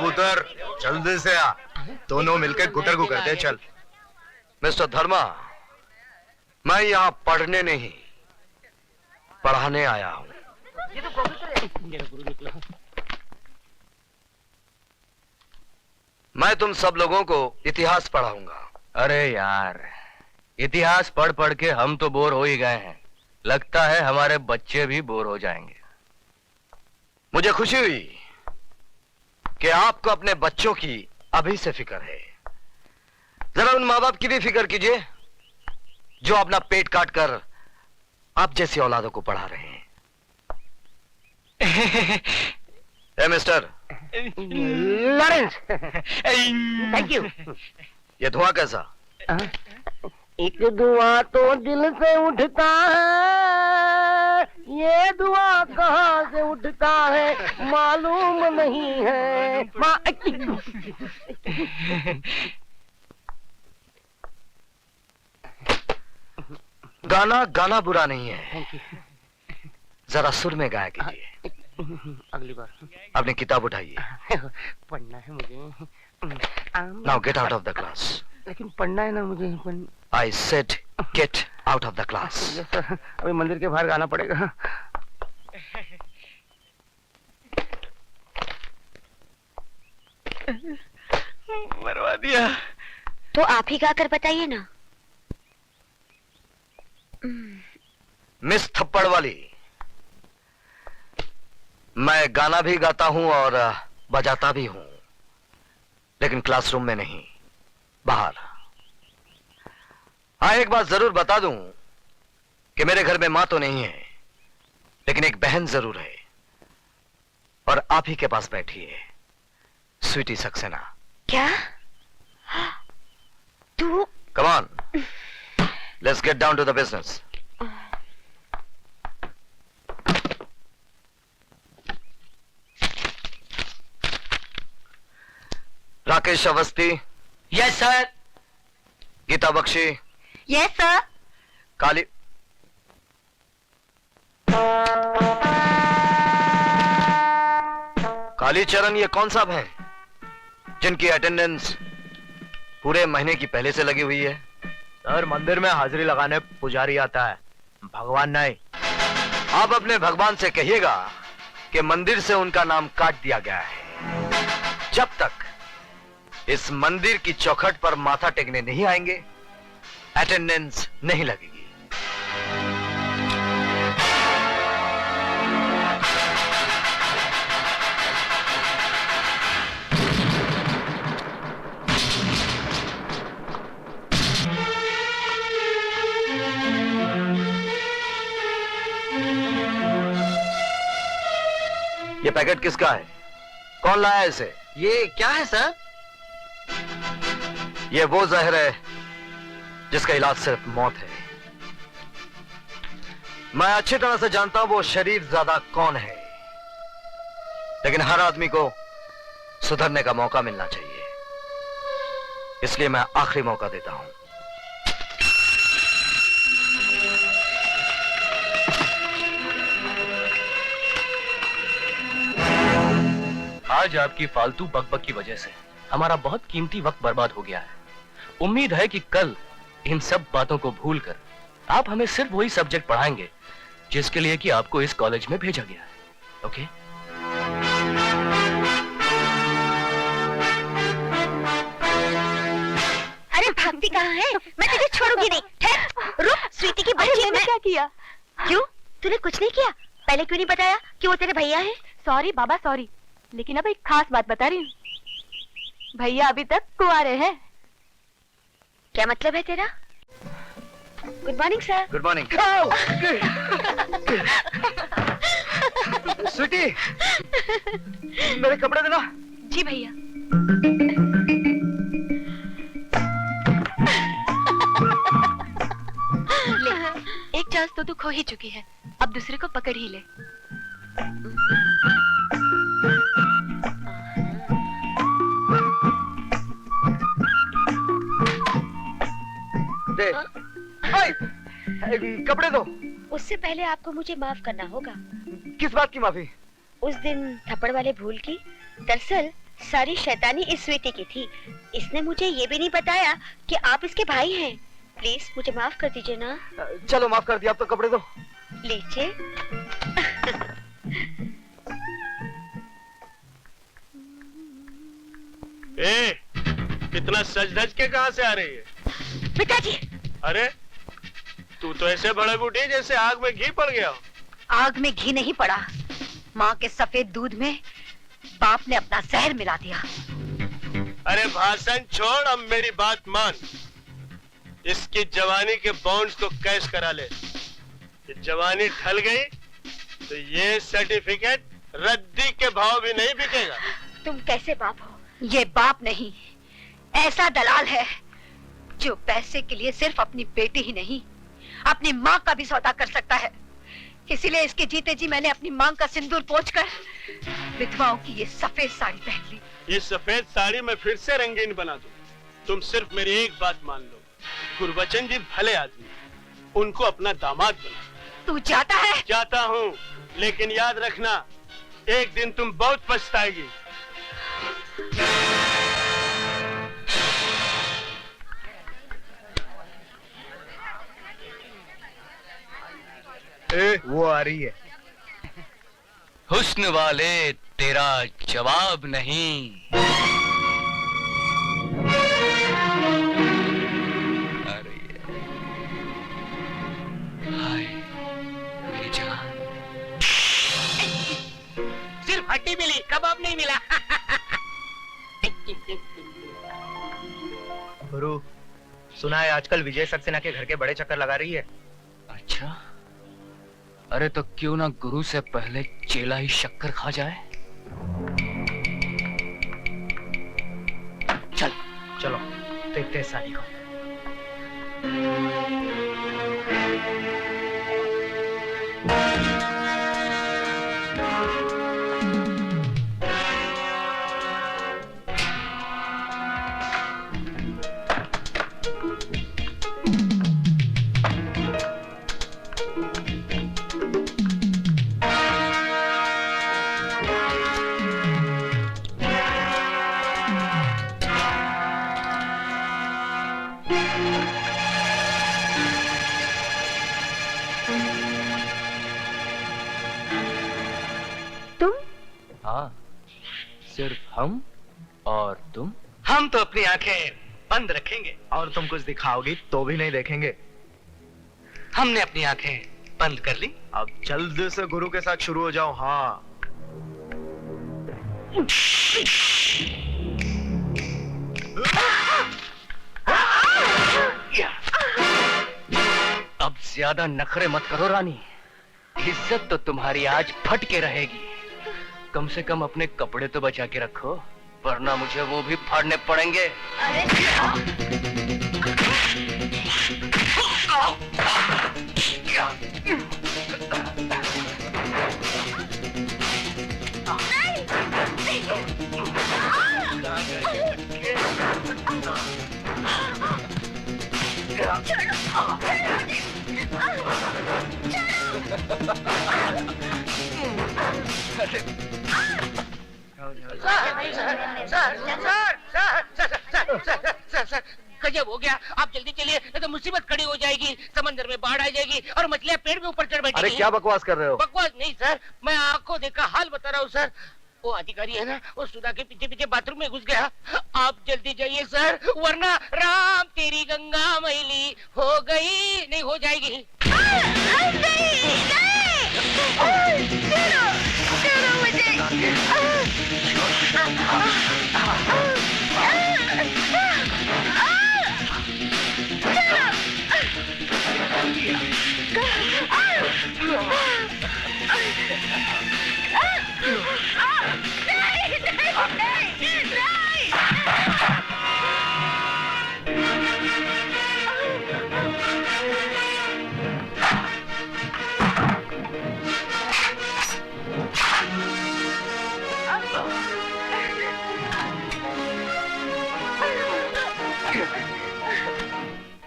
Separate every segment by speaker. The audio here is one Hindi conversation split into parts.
Speaker 1: कबूतर जल्दी से आ, दोनों मिलकर गुटर को करते हैं। चल।
Speaker 2: मिस्टर धर्मा, मैं यहाँ पढ़ने नहीं पढ़ाने आया हूँ।
Speaker 3: ये तो मेरा गुरु निकला।
Speaker 2: मैं तुम सब लोगों को इतिहास पढ़ाऊंगा।
Speaker 4: अरे यार, इतिहास पढ़ पढ़ के हम तो बोर हो ही गए हैं। लगता है हमारे बच्चे भी बोर हो जाएंगे।
Speaker 2: मुझे खुशी हुई कि आपको अपने बच्चों की अभी से फिक्र है। जरा उन माँ बाप की भी फिक्र कीजिए जो अपना पेट काट कर आप जैसी औलादों को पढ़ा रहे हैं। ए मिस्टर
Speaker 3: लॉरेंस, थैंक यू।
Speaker 2: ये धुआं कैसा?
Speaker 3: एक धुआं तो दिल से उठता है, ये धुआं कहाँ से उठता है मालूम नहीं है।
Speaker 2: गाना गाना बुरा नहीं है, जरा सुर में गाया कीजिए।
Speaker 3: अगली बार।
Speaker 2: अपनी किताब उठाइए।
Speaker 3: पढ़ना है मुझे।
Speaker 2: Now get out of the class.
Speaker 3: लेकिन पढ़ना है ना मुझे।
Speaker 2: I said get out of the class.
Speaker 3: अभी मंदिर के बाहर गाना पड़ेगा।
Speaker 4: मरवा दिया।
Speaker 5: तो आप ही गाकर बताइए ना।
Speaker 2: मिस थप्पड़ वाली, मैं गाना भी गाता हूं और बजाता भी हूं, लेकिन क्लासरूम में नहीं, बाहर। हाँ, एक बात जरूर बता दूं कि मेरे घर में मां तो नहीं है, लेकिन एक बहन जरूर है, और आप ही के पास बैठी है, स्वीटी सक्सेना।
Speaker 5: क्या? तू?
Speaker 2: Come on, let's get down to the business. Rakesh Awasthi.
Speaker 3: Yes sir.
Speaker 2: Geeta Bakshi.
Speaker 5: Yes sir.
Speaker 2: Kali Kalicharan, ये कौन साहब हैं जिनकी अटेंडेंस पूरे महीने की पहले से लगी हुई है?
Speaker 4: सर, मंदिर में हाजिरी लगाने पुजारी आता है, भगवान नहीं।
Speaker 2: आप अपने भगवान से कहिएगा कि मंदिर से उनका नाम काट दिया गया है। जब तक इस मंदिर की चौखट पर माथा टेकने नहीं आएंगे, अटेंडेंस नहीं लगेगी। ये पैकेट किसका है? कौन लाया इसे?
Speaker 3: ये क्या है सर?
Speaker 2: ये वो जहर है जिसका इलाज सिर्फ मौत है। मैं अच्छी तरह से जानता हूं वो शरीर ज्यादा कौन है, लेकिन हर आदमी को सुधरने का मौका मिलना चाहिए, इसलिए मैं आखिरी मौका देता हूं।
Speaker 4: आज आपकी फालतू बकबक की वजह से हमारा बहुत कीमती वक्त बर्बाद हो गया है। उम्मीद है कि कल इन सब बातों को भूलकर आप हमें सिर्फ वही सब्जेक्ट पढ़ाएंगे जिसके लिए कि आपको इस कॉलेज में भेजा गया है। ओके?
Speaker 5: अरे भागती कहाँ है? मैं तुझे छोड़ूंगी नहीं। ठहर, रुक। स्वीटी की बच्ची
Speaker 6: मैंने क्या किया?
Speaker 5: क्यों? तूने कुछ नहीं किया? पहले क्यों नहीं बताया कि वो तेरे भैया हैं?
Speaker 6: सॉरी बाबा, सॉरी। लेकिन अब एक खास बात बता रही हूँ, भैया अभी तक कुंवारे हैं।
Speaker 5: क्या मतलब है तेरा? Good morning sir.
Speaker 2: Good morning. Sweetie, मेरे कपड़े देना।
Speaker 6: जी भैया। ले, एक चांस तो तू खो ही चुकी है, अब दूसरे को पकड़ ही ले।
Speaker 2: दे। कपड़े दो।
Speaker 5: उससे पहले आपको मुझे माफ करना होगा।
Speaker 2: किस बात की माफी?
Speaker 5: उस दिन थप्पड़ वाले भूल की। दरअसल सारी शैतानी इस स्वीटी की थी। इसने मुझे ये भी नहीं बताया कि आप इसके भाई हैं। प्लीज मुझे माफ कर दीजिए ना।
Speaker 2: चलो माफ कर दिया, अब तो कपड़े दो।
Speaker 5: लीजिए।
Speaker 7: ए, इतना सज धज के कहाँ से आ रही है?
Speaker 5: पिताजी।
Speaker 7: अरे तू तो ऐसे भड़क उठी जैसे आग में घी पड़ गया हो।
Speaker 5: आग में घी नहीं पड़ा, माँ के सफेद दूध में बाप ने अपना जहर मिला दिया।
Speaker 7: अरे भाषण छोड़, अब मेरी बात मान। इसकी जवानी के बॉन्ड्स को कैश करा ले। ये जवानी ढल गई तो ये सर्टिफिकेट रद्दी के भाव भी नहीं बिकेगा।
Speaker 5: तुम कैसे बाप हो? ये बाप नहीं, ऐसा दलाल है जो पैसे के लिए सिर्फ अपनी बेटी ही नहीं, अपनी माँ का भी सौदा कर सकता है। इसीलिए इसके जीते जी मैंने अपनी मांग का सिंदूर पोंछकर विधवाओं की ये सफेद साड़ी पहन ली।
Speaker 7: ये सफेद साड़ी मैं फिर से रंगीन बना दूं। तुम सिर्फ मेरी एक बात मान लो, गुरबचन जी भले आदमी, उनको अपना दामाद बना।
Speaker 5: तू जाता है?
Speaker 7: जाता हूँ, लेकिन याद रखना एक दिन तुम बहुत पछताएगी।
Speaker 1: वो आ रही है।
Speaker 4: हुस्न वाले तेरा जवाब नहीं। अरे हाय मेरी जान।
Speaker 3: सिर्फ हड्डी मिली, कबाब नहीं मिला।
Speaker 1: गुरु, सुना है आजकल विजय सक्सेना के घर के बड़े चक्कर लगा रही है।
Speaker 4: अच्छा, अरे तो क्यों ना गुरु से पहले चेला ही शक्कर खा जाए। चल
Speaker 1: चलो देखते हैं साली को।
Speaker 4: हाँ, सिर्फ हम और तुम।
Speaker 2: हम तो अपनी आंखें बंद रखेंगे
Speaker 1: और तुम कुछ दिखाओगी तो भी नहीं देखेंगे।
Speaker 2: हमने अपनी आंखें बंद कर ली।
Speaker 1: अब जल्द से गुरु के साथ शुरू हो जाओ। हाँ,
Speaker 4: अब ज्यादा नखरे मत करो रानी, इज्जत तो तुम्हारी आज फट के रहेगी। कम से कम अपने कपड़े तो बचा के रखो, वरना मुझे वो भी फाड़ने पड़ेंगे।
Speaker 3: गजब हो गया। आप जल्दी चलिए, नहीं तो मुसीबत खड़ी हो जाएगी। समंदर में बाढ़ आ जाएगी और मछलियां पेड़ के ऊपर चढ़ बैठेगी।
Speaker 2: अरे क्या बकवास कर रहे हो?
Speaker 3: बकवास नहीं सर, मैं आंखों देखा हाल बता रहा हूँ सर। वो अधिकारी है ना, वो सुधा के पीछे पीछे बाथरूम में घुस गया। आप जल्दी जाइए सर, वरना राम तेरी गंगा मैली हो गई नहीं हो जाएगी।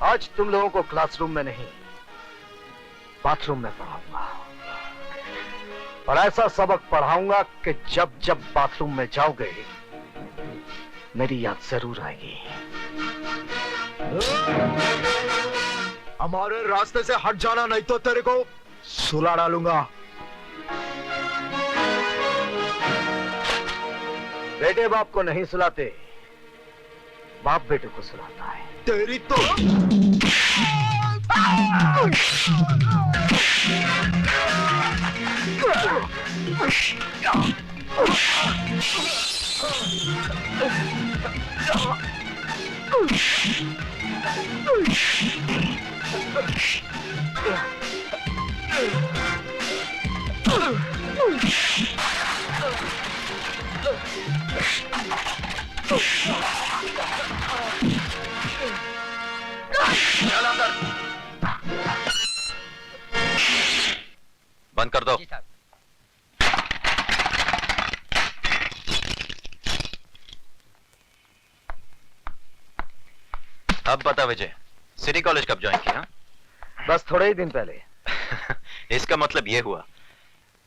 Speaker 2: आज तुम लोगों को क्लासरूम में नहीं, बाथरूम में पढ़ाऊंगा। और ऐसा सबक पढ़ाऊंगा कि जब जब बाथरूम में जाओगे मेरी याद जरूर आएगी। हमारे रास्ते से हट जाना, नहीं तो तेरे को सुला डालूंगा। बेटे बाप को नहीं सुलाते, बाप बेटे को सुलाता है। तेरी तो
Speaker 8: बंद कर दो। अब बता विजय, सिटी कॉलेज कब ज्वाइन किया?
Speaker 2: बस थोड़े ही दिन पहले।
Speaker 8: इसका मतलब यह हुआ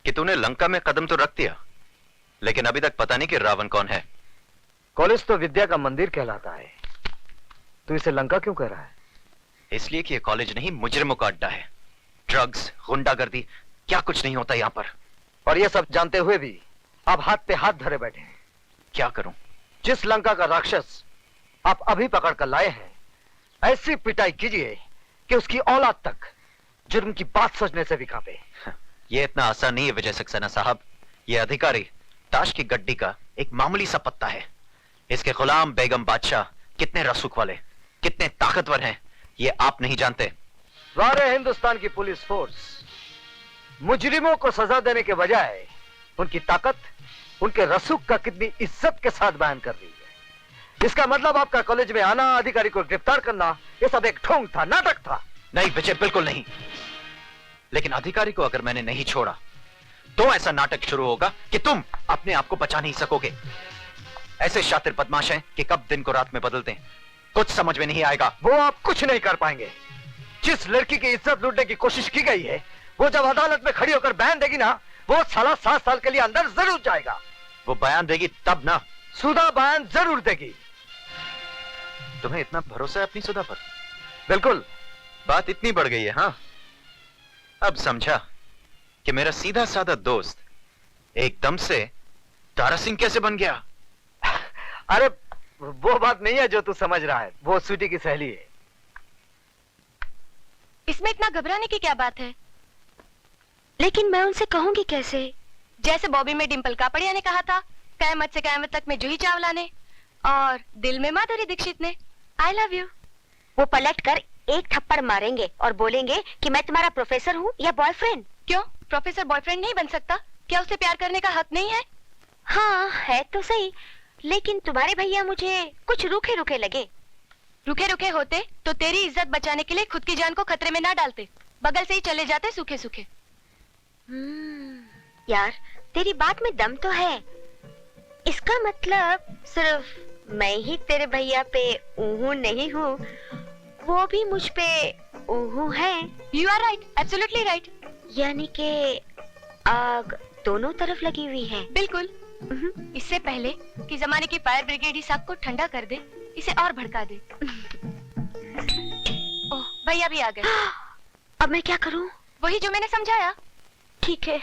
Speaker 8: कि तूने लंका में कदम तो रख दिया, लेकिन अभी तक पता नहीं कि रावण कौन है।
Speaker 2: कॉलेज तो विद्या का मंदिर कहलाता है, तू इसे लंका क्यों कह रहा है?
Speaker 8: इसलिए कि यह कॉलेज नहीं, मुजरिमों का अड्डा है। ड्रग्स, गुंडागर्दी, क्या कुछ नहीं होता यहां पर।
Speaker 2: और ये सब जानते हुए भी आप हाथ पे हाथ धरे बैठे हैं।
Speaker 8: क्या करूं?
Speaker 2: जिस लंका का राक्षस आप अभी पकड़ कर लाए हैं, ऐसी पिटाई कीजिए कि उसकी औलाद तक जुर्म की बात सोचने से भी कांपे।
Speaker 8: यह इतना आसान नहीं है विजय सक्सेना साहब। यह अधिकारी ताश की गड्डी का एक मामूली सा पत्ता है। इसके गुलाम बेगम बादशाह कितने रसूख वाले, कितने ताकतवर हैं, ये आप नहीं जानते।
Speaker 2: सारे हिंदुस्तान की पुलिस फोर्स मुजरिमों को सजा देने के बजाय उनकी ताकत, उनके रसूख का कितनी इज्जत के साथ बयान कर रही है। इसका मतलब आपका कॉलेज में आना, अधिकारी को गिरफ्तार करना, ये सब एक ढोंग था, नाटक था।
Speaker 8: नहीं विजय, बिल्कुल नहीं। लेकिन अधिकारी को अगर मैंने नहीं छोड़ा तो ऐसा नाटक शुरू होगा कि तुम अपने आप को बचा नहीं सकोगे। ऐसे शातिर बदमाश हैं कि कब दिन को रात में बदलते हैं, कुछ समझ में नहीं आएगा।
Speaker 2: वो आप कुछ नहीं कर पाएंगे। जिस लड़की की इज्जत लूटने की कोशिश की गई है, वो जब अदालत में खड़ी होकर बयान देगी ना, वो साला 7 साल के लिए अंदर जरूर जाएगा।
Speaker 8: वो बयान देगी तब ना।
Speaker 2: सुधा बयान जरूर देगी।
Speaker 8: तुम्हें इतना भरोसा है अपनी सुधा पर?
Speaker 2: बिल्कुल।
Speaker 8: बात इतनी बढ़ गई है। हाँ, अब समझा कि मेरा सीधा साधा दोस्त एकदम से तारा सिंह कैसे बन गया।
Speaker 2: अरे वो बात नहीं है जो तू समझ रहा है, वो स्वीटी की सहेली है।
Speaker 6: इसमें इतना घबराने की क्या बात है? लेकिन मैं उनसे कहूंगी कैसे? जैसे बॉबी में डिंपल कापड़िया ने कहा था, कयामत से कयामत तक में जूही चावला ने, और दिल में माधुरी दीक्षित ने, आई लव यू।
Speaker 9: वो पलट कर एक थप्पड़ मारेंगे और बोलेंगे कि मैं तुम्हारा प्रोफेसर हूँ या बॉयफ्रेंड।
Speaker 6: क्यों, प्रोफेसर बॉयफ्रेंड नहीं बन सकता? क्या उसे प्यार करने का हक नहीं है?
Speaker 9: हाँ है तो सही, लेकिन तुम्हारे भैया मुझे कुछ रूखे रूखे लगे।
Speaker 6: रुके रुके होते तो तेरी इज्जत बचाने के लिए खुद की जान को खतरे में ना डालते, बगल से ही चले जाते सूखे सूखे।
Speaker 9: यार तेरी बात में दम तो है। इसका मतलब सिर्फ मैं ही तेरे भैया पे ऊहू नहीं हूँ, वो भी मुझ पे ऊहू है।
Speaker 6: You are right, absolutely right.
Speaker 9: यानी कि आग दोनों तरफ लगी हुई है।
Speaker 6: बिल्कुल। इससे पहले कि जमाने की फायर ब्रिगेड इस आग को ठंडा कर दे, इसे और भड़का दे। ओह, भैया भी आ गए।
Speaker 9: अब मैं क्या करूं?
Speaker 6: वही जो मैंने समझाया।
Speaker 9: ठीक है।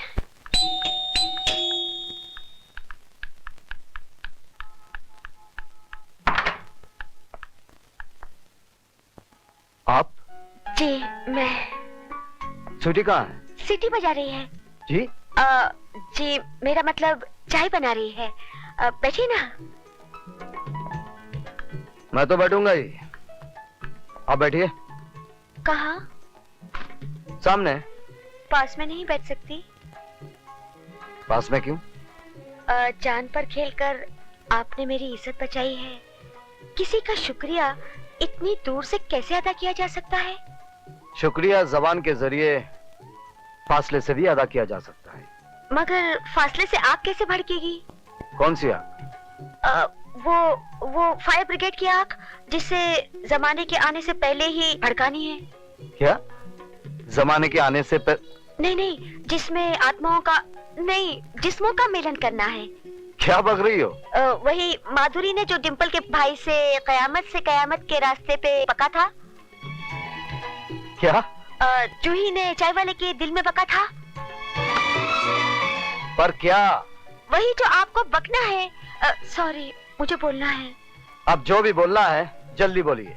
Speaker 2: आप?
Speaker 9: जी मैं।
Speaker 2: स्वीटी कहाँ है?
Speaker 9: सीटी बजा रही है।
Speaker 2: जी?
Speaker 9: जी मेरा मतलब चाय बना रही है। बैठिए ना।
Speaker 2: मैं तो बैठूंगा ही, आप बैठिए।
Speaker 9: कहाँ?
Speaker 2: सामने।
Speaker 9: पास में नहीं बैठ सकती?
Speaker 2: पास में क्यों?
Speaker 9: जान पर खेलकर आपने मेरी इज्जत बचाई है। किसी का शुक्रिया इतनी दूर से कैसे अदा किया जा सकता है?
Speaker 2: शुक्रिया जबान के जरिए फासले से भी अदा किया जा सकता है।
Speaker 9: मगर फासले से आग कैसे भड़केगी?
Speaker 2: कौन सी आग?
Speaker 9: वो फायर ब्रिगेड की आग, जिसे जमाने के आने से पहले ही भड़कानी है।
Speaker 2: क्या? जमाने के आने से
Speaker 9: नहीं, जिसमें आत्माओं का नहीं, जिस्मों का मिलन करना है।
Speaker 2: क्या बक रही हो?
Speaker 9: वही माधुरी ने जो डिम्पल के भाई से कयामत के रास्ते पे बका था।
Speaker 2: क्या?
Speaker 9: जूही ने चाय वाले के दिल में बका था।
Speaker 2: पर क्या?
Speaker 9: वही जो आपको बकना है। सॉरी, मुझे बोलना है।
Speaker 2: अब जो भी बोलना है जल्दी बोलिए।